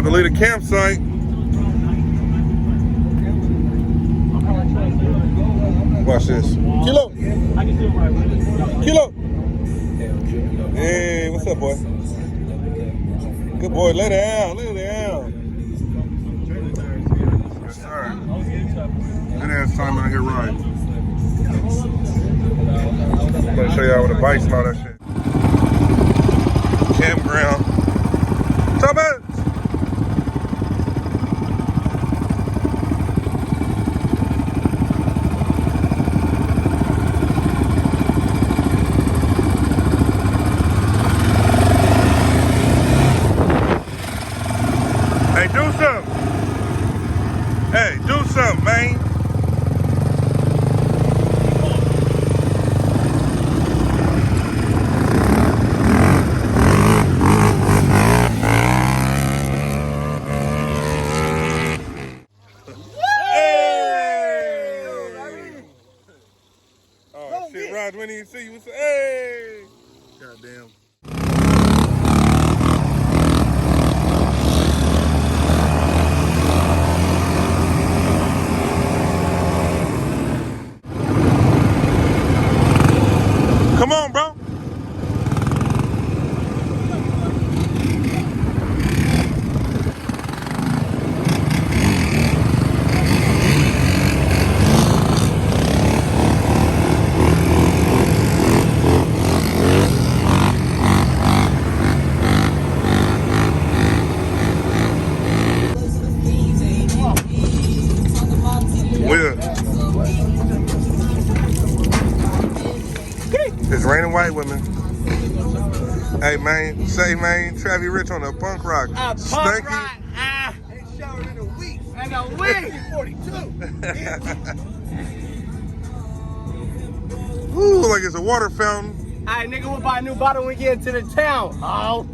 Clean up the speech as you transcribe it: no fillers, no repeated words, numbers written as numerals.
About to leave the campsite. Watch this. Kilo. Kilo. Hey, what's up, boy? Good boy. Lay down. Lay down. Yes, sir. Good ass time out here riding. I'm gonna show y'all with the bikes and all that shit. Campground. Talk about it. Hey, do something. Hey, do something, man. Oh, shit, Raj, when he see you, say, hey! Goddamn. Come on, bro. It's raining white women. Hey man, say man, Travis Rich on a punk rock. Punk rock. Ain't showered in a week. In a week. 42. Ooh, like it's a water fountain. All right, nigga, we'll buy a new bottle when we get into the town. Oh.